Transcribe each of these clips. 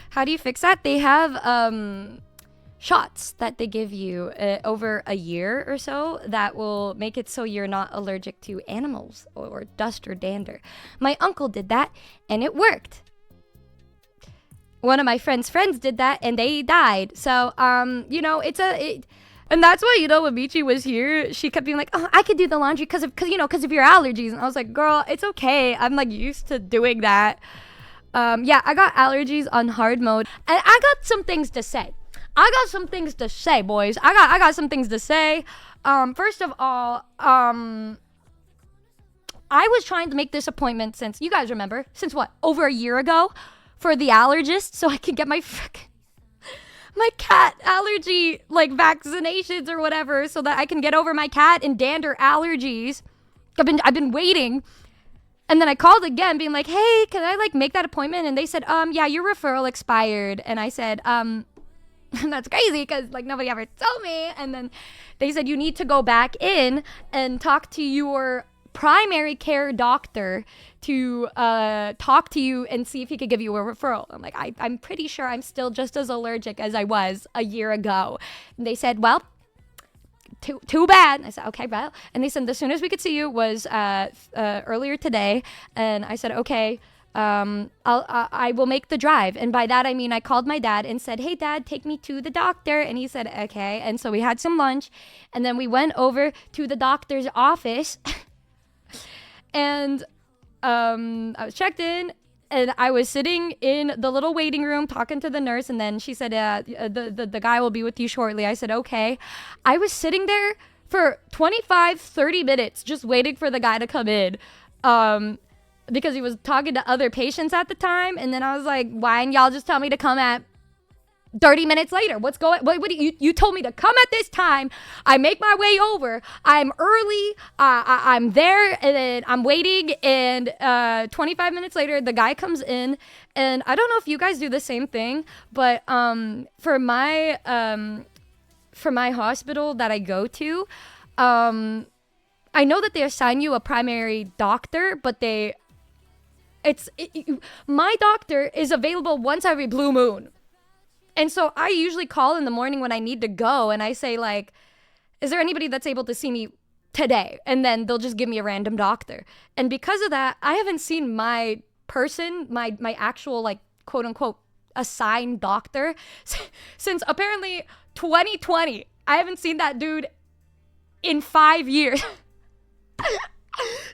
How do you fix that? They have shots that they give you over a year or so that will make it so you're not allergic to animals or dust or dander. My uncle did that and it worked. One of my friends' friends did that and they died. So, you know, and that's why, you know, when Michi was here, she kept being like, oh, I could do the laundry because of your allergies. And I was like, girl, it's okay. I'm like used to doing that. Yeah, I got allergies on hard mode and I got some things to say. Boys. I got some things to say. First of all, I was trying to make this appointment since, you guys remember, since what, over a year ago for the allergist so I can get my cat allergy, like, vaccinations or whatever so that I can get over my cat and dander allergies. I've been waiting. And then I called again being like, hey, can I, like, make that appointment? And they said, yeah, your referral expired. And I said, that's crazy because, like, nobody ever told me. And then they said you need to go back in and talk to your primary care doctor to talk to you and see if he could give you a referral. I'm like, I'm pretty sure I'm still just as allergic as I was a year ago. And they said, well, too bad. And I said, okay, well. And they said the soonest we could see you was earlier today. And I said, okay. I will make the drive. And by that I mean I called my dad and said, hey dad, take me to the doctor. And he said, okay. And so we had some lunch and then we went over to the doctor's office and I was checked in and I was sitting in the little waiting room talking to the nurse, and then she said, the guy will be with you shortly. I said, okay. I was sitting there for 25-30 minutes just waiting for the guy to come in because he was talking to other patients at the time. And then I was like, why didn't y'all just tell me to come at 30 minutes later? What you told me to come at this time. I make my way over. I'm early. I'm there and then I'm waiting. And 25 minutes later, the guy comes in. And I don't know if you guys do the same thing, but for my hospital that I go to, I know that they assign you a primary doctor, but my doctor is available once every blue moon. And so I usually call in the morning when I need to go and I say, like, is there anybody that's able to see me today? And then they'll just give me a random doctor. And because of that, I haven't seen my person, my actual, like, quote unquote assigned doctor since apparently 2020. I haven't seen that dude in 5 years.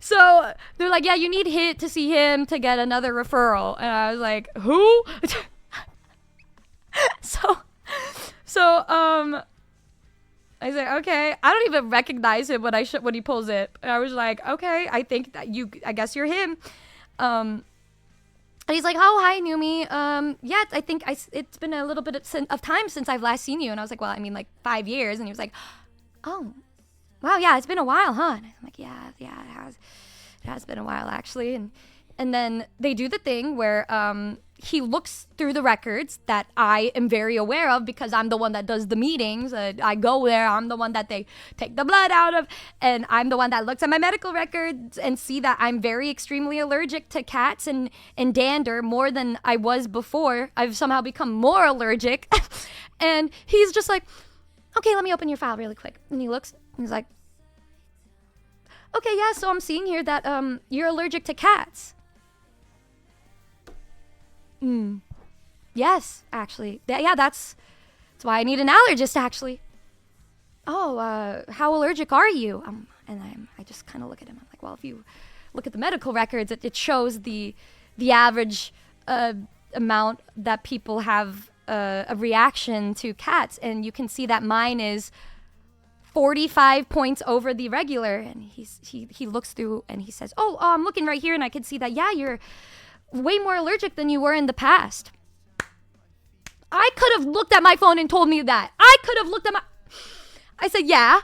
So they're like, yeah, you need HIT to see him to get another referral. And I was like, who? So I said, okay. I don't even recognize him when he pulls it. And I was like, okay, I guess you're him. And he's like, oh, hi, Numi. Yeah, I think it's been a little bit of time since I've last seen you. And I was like, well, I mean, like 5 years. And he was like, oh, wow, yeah, it's been a while, huh? And I'm like, yeah, it has been a while, actually. And then they do the thing where he looks through the records that I am very aware of because I'm the one that does the meetings. I go there. I'm the one that they take the blood out of. And I'm the one that looks at my medical records and see that I'm very extremely allergic to cats and dander more than I was before. I've somehow become more allergic. And he's just like, okay, let me open your file really quick. And he looks and he's like, okay, yeah, so I'm seeing here that you're allergic to cats. Yes, actually. Yeah, that's why I need an allergist, actually. Oh, how allergic are you? And I just kind of look at him. I'm like, well, if you look at the medical records, it shows the average amount that people have a reaction to cats, and you can see that mine is 45 points over the regular. And he looks through and he says, oh, I'm looking right here, and I can see that, yeah, you're way more allergic than you were in the past. I could have looked at my phone and told me that. I said, yeah,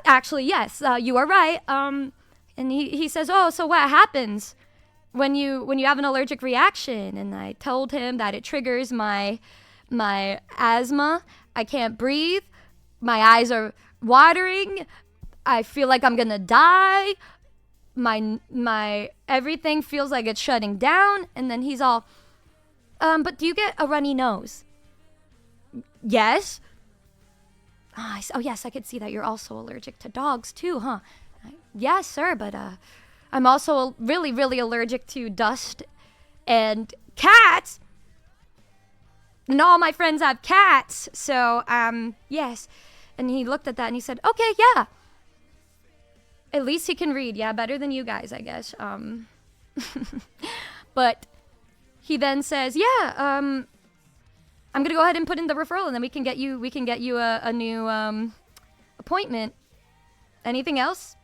actually, yes, you are right. And he says, oh, so what happens when you have an allergic reaction? And I told him that it triggers my asthma. I can't breathe. My eyes are watering. I feel like I'm gonna die. My everything feels like it's shutting down. And then he's all, but do you get a runny nose? Yes. Oh, yes, I could see that you're also allergic to dogs too, huh? Yes, sir, but I'm also really, really allergic to dust and cats. And all my friends have cats, so, yes. And he looked at that and he said, okay, yeah. At least he can read, yeah, better than you guys, I guess. But he then says, yeah, I'm gonna go ahead and put in the referral, and then we can get you a new appointment. Anything else?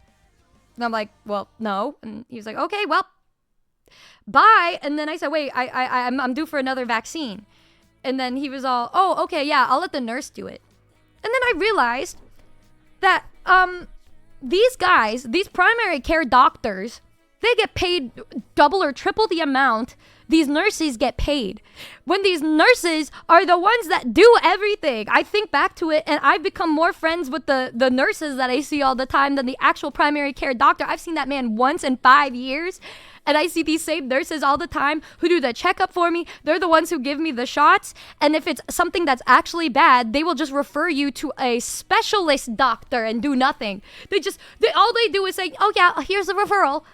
And I'm like, well, no. And he was like, okay, well, bye. And then I said, wait, I'm due for another vaccine. And then he was all, oh, okay, yeah, I'll let the nurse do it. And then I realized that these guys, these primary care doctors, they get paid double or triple the amount these nurses get paid. When these nurses are the ones that do everything. I think back to it, and I've become more friends with the nurses that I see all the time than the actual primary care doctor. I've seen that man once in 5 years, and I see these same nurses all the time who do the checkup for me. They're the ones who give me the shots, and if it's something that's actually bad, they will just refer you to a specialist doctor and do nothing. All they do is say, oh yeah, here's a referral.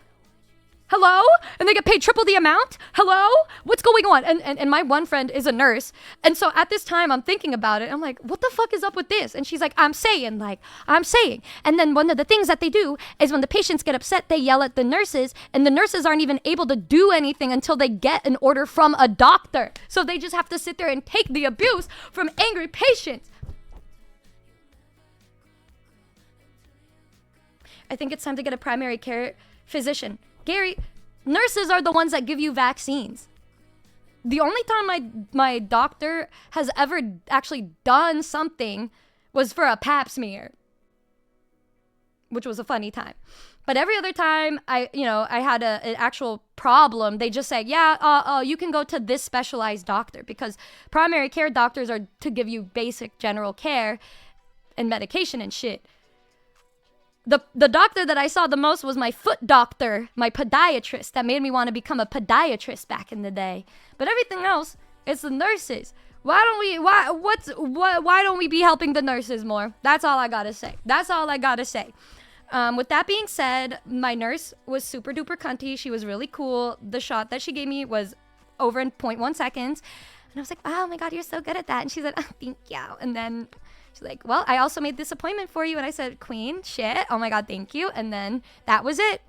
Hello? And they get paid triple the amount? Hello? What's going on? And my one friend is a nurse. And so at this time, I'm thinking about it. I'm like, what the fuck is up with this? And she's like, I'm saying. And then one of the things that they do is when the patients get upset, they yell at the nurses. And the nurses aren't even able to do anything until they get an order from a doctor. So they just have to sit there and take the abuse from angry patients. I think it's time to get a primary care physician. Gary, nurses are the ones that give you vaccines. The only time my doctor has ever actually done something was for a pap smear, which was a funny time. But every other time I had an actual problem, they just say, yeah, you can go to this specialized doctor, because primary care doctors are to give you basic general care and medication and shit. The doctor that I saw the most was my foot doctor, my podiatrist, that made me want to become a podiatrist back in the day. But everything else, it's the nurses. Why don't we be helping the nurses more? That's all I gotta say. With that being said, my nurse was super duper cunty. She was really cool. The shot that she gave me was over in 0.1 seconds. And I was like, oh my God, you're so good at that. And she said, oh, thank you. And then she's like, well, I also made this appointment for you. And I said, queen, shit. Oh my God, thank you. And then that was it.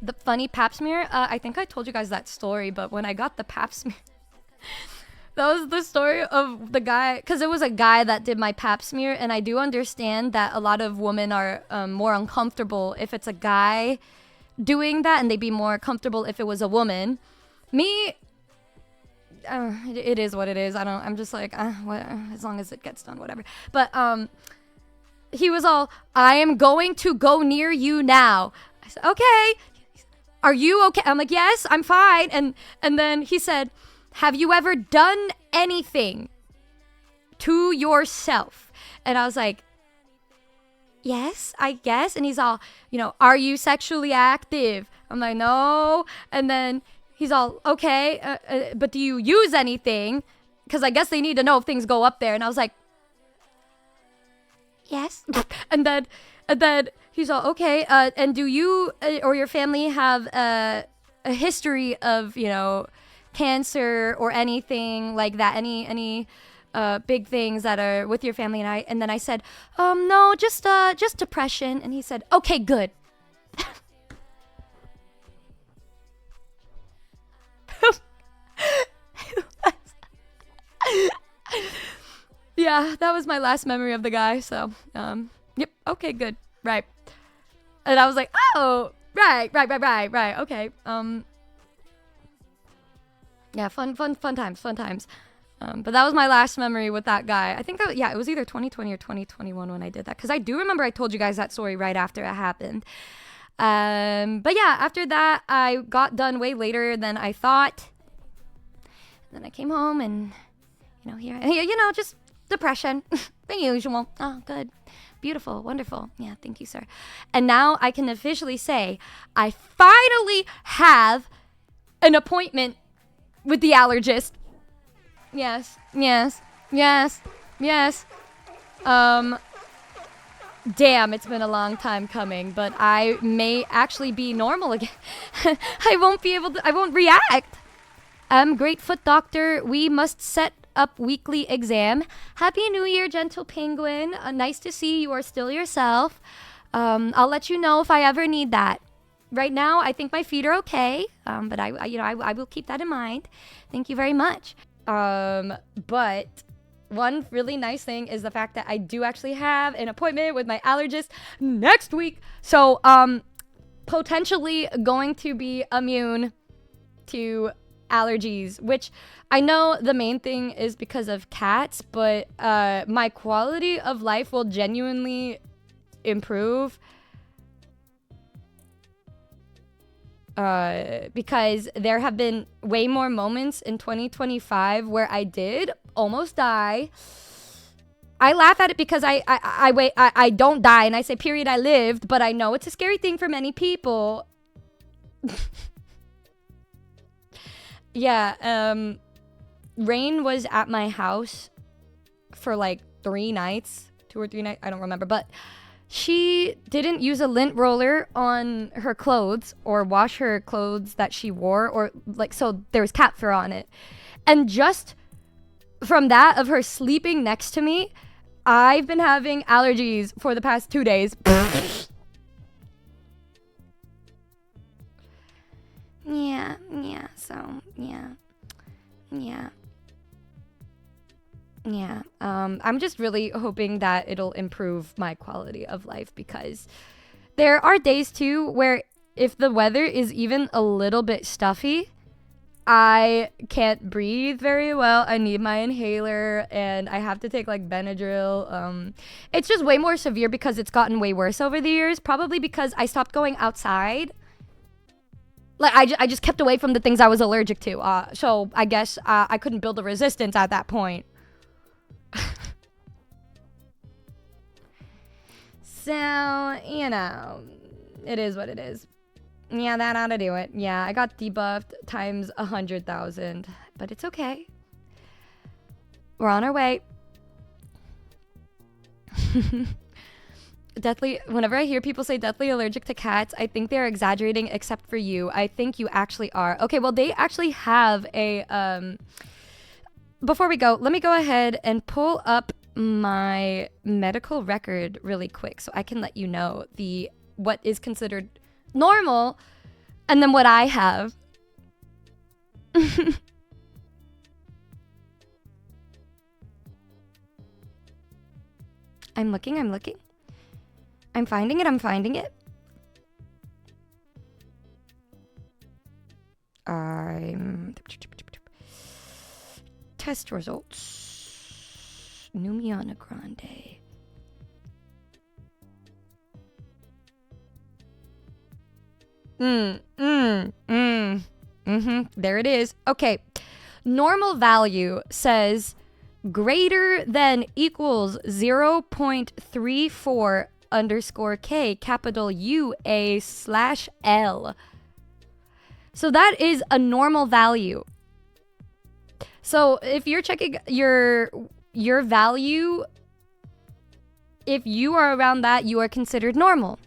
The funny pap smear, I think I told you guys that story, but when I got the pap smear, that was the story of the guy, because it was a guy that did my pap smear. And I do understand that a lot of women are more uncomfortable if it's a guy doing that, and they'd be more comfortable if it was a woman. Me, it is what it is. I'm just like, as long as it gets done, whatever. But he was all, I am going to go near you now. I said, okay. Are you okay? I'm like, yes, I'm fine. And then he said, have you ever done anything to yourself? And I was like, yes, I guess. And he's all, are you sexually active? I'm like, no. And then he's all, okay, but do you use anything? Because I guess they need to know if things go up there. And I was like, yes. and then he's all, okay, and do you or your family have a history of, cancer or anything like that? Any big things that are with your family? And then I said, no, just depression. And he said, okay, good. Yeah, that was my last memory of the guy. So, yep, okay, good, right. And I was like, oh, right, okay. Yeah, fun times. But that was my last memory with that guy. I think it was either 2020 or 2021 when I did that, because I do remember I told you guys that story right after it happened. But yeah, after that, I got done way later than I thought. Then I came home and, just depression, the usual. Oh, good. Beautiful. Wonderful. Yeah, thank you, sir. And now I can officially say I finally have an appointment with the allergist. Yes. Yes. Yes. Yes. Damn, it's been a long time coming, but I may actually be normal again. I won't react. Great foot doctor, we must set up weekly exam. Happy New Year, gentle penguin. Nice to see you are still yourself. I'll let you know if I ever need that. Right now, I think my feet are okay, but I will keep that in mind. Thank you very much. But one really nice thing is the fact that I do actually have an appointment with my allergist next week. So, potentially going to be immune to allergies, which I know the main thing is because of cats, but my quality of life will genuinely improve because there have been way more moments in 2025 where I did almost die. I laugh at it because I don't die, and I say period I lived, but I know it's a scary thing for many people. Yeah, Rain was at my house for like 3 nights, 2 or 3 nights, I don't remember, but she didn't use a lint roller on her clothes or wash her clothes that she wore, or like, so there was cat fur on it. And just from that of her sleeping next to me, I've been having allergies for the past 2 days. Yeah. I'm just really hoping that it'll improve my quality of life, because there are days too where if the weather is even a little bit stuffy, I can't breathe very well. I need my inhaler and I have to take like Benadryl. It's just way more severe because it's gotten way worse over the years, probably because I stopped going outside. Like I just kept away from the things I was allergic to. So I guess I couldn't build a resistance at that point. So, you know, it is what it is. Yeah, that ought to do it. Yeah, I got debuffed times 100,000, but it's okay. We're on our way. Whenever I hear people say deathly allergic to cats, I think they're exaggerating, except for you. I think you actually are. Okay, well, they actually have a, before we go, let me go ahead and pull up my medical record really quick so I can let you know what is considered normal and then what I have. I'm looking. I'm finding it. Test results. Numi Grande. There it is. Okay. Normal value says greater than equals 0.34 underscore K, capital UA/L. So that is a normal value. So if you're checking your value, if you are around that, you are considered normal.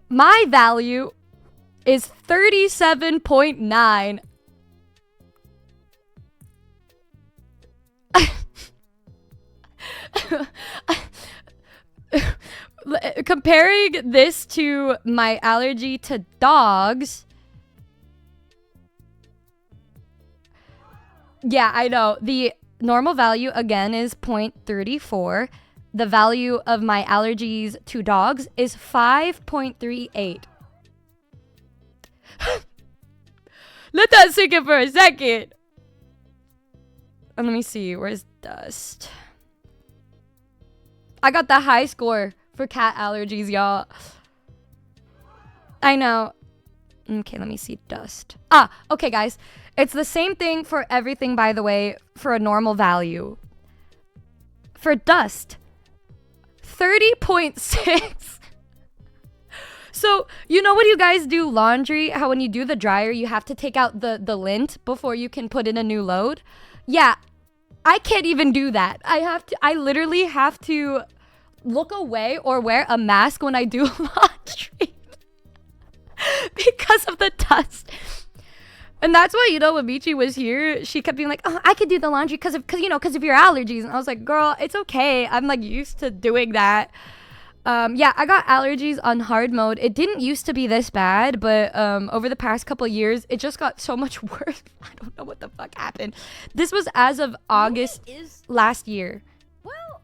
My value is 37.9. Comparing this to my allergy to dogs. Yeah, I know. The normal value, again, is 0.34. The value of my allergies to dogs is 5.38. Let that sink in for a second. And let me see. Where's Dust? I got the high score for cat allergies, y'all. I know. Okay, let me see. Dust. Okay, guys. It's the same thing for everything, by the way, for a normal value. For dust, 30.6. So, you know when you guys do laundry, how when you do the dryer, you have to take out the lint before you can put in a new load? Yeah, I can't even do that. I literally have to look away or wear a mask when I do laundry because of the dust. And that's why, you know, when Michi was here, she kept being like, oh, I could do the laundry because of your allergies. And I was like, girl, it's okay. I'm like used to doing that. Yeah, I got allergies on hard mode. It didn't used to be this bad, but over the past couple years, it just got so much worse. I don't know what the fuck happened. This was as of August last year. Well,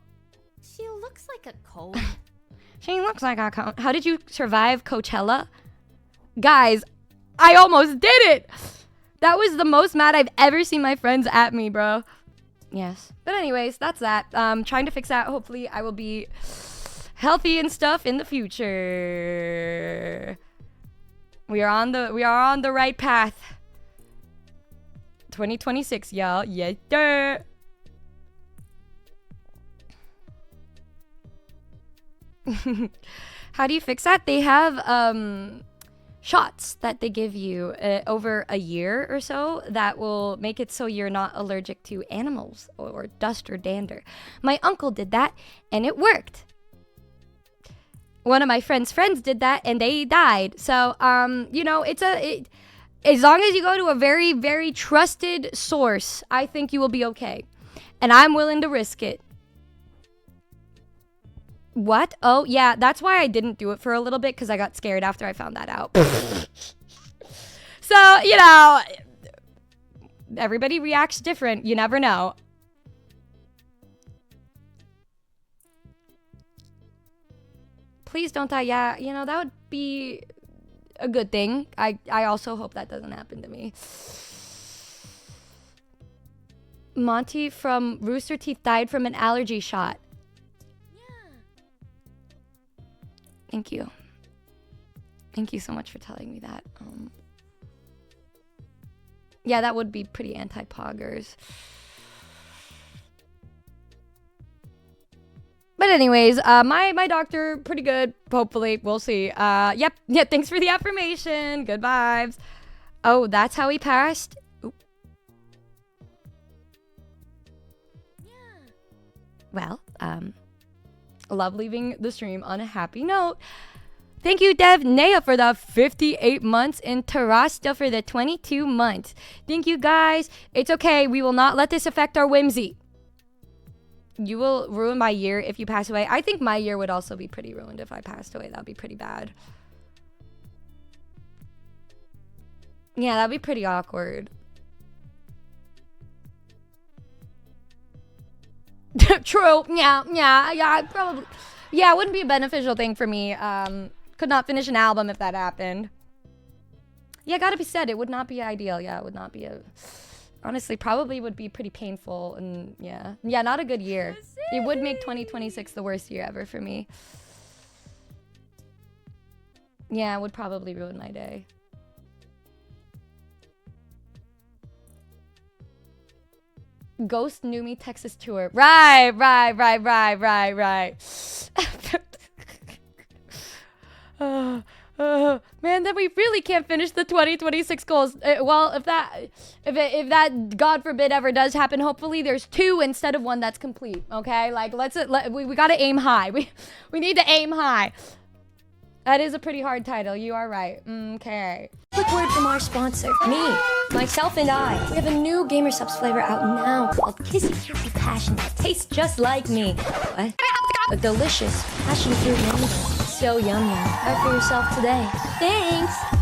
she looks like a cold. She looks like a cold. How did you survive Coachella? Guys, I almost did it. That was the most mad I've ever seen my friends at me, bro. Yes. But anyways, that's that. Trying to fix that. Hopefully, I will be healthy and stuff in the future. We are on the right path. 2026, y'all. Yeah. How do you fix that? They have shots that they give you over a year or so that will make it so you're not allergic to animals or dust or dander. My uncle did that and it worked. One of my friends' did that and they died. So, you know, as long as you go to a very, very trusted source, I think you will be okay. And I'm willing to risk it. What? Oh, yeah, that's why I didn't do it for a little bit, because I got scared after I found that out. So, you know, everybody reacts different. You never know. Please don't die. Yeah, you know, that would be a good thing. I also hope that doesn't happen to me. Monty from Rooster Teeth died from an allergy shot. Thank you. Thank you so much for telling me that. Yeah, that would be pretty anti-poggers. But anyways, my doctor, pretty good. Hopefully, we'll see. Yep. Yeah, thanks for the affirmation. Good vibes. Oh, that's how he passed? Ooh. Well, love leaving the stream on a happy note. Thank you, Dev Nea, for the 58 months and Tarasta for the 22 months. Thank you, guys. It's okay. We will not let this affect our whimsy. You will ruin my year if you pass away. I think my year would also be pretty ruined if I passed away. That would be pretty bad. Yeah, that'd be pretty awkward. True. Yeah, probably. Yeah, it wouldn't be a beneficial thing for me. Could not finish an album if that happened. Yeah, gotta be said, it would not be ideal. Yeah, it would not be honestly, probably would be pretty painful, and yeah, not a good year. It would make 2026 the worst year ever for me. Yeah, it would probably ruin my day. Ghost Numi Texas tour. Right. Man, then we really can't finish the 2026 goals. Well, if that God forbid ever does happen, hopefully there's 2 instead of 1 that's complete. Okay, like we gotta aim high. We need to aim high. That is a pretty hard title. You are right. Okay. Quick word from our sponsor, me, myself, and I. We have a new Gamer Subs flavor out now called Kissy Kissy Passion that tastes just like me. What? A delicious passion fruit mango. So yum yum. Try for yourself today. Thanks!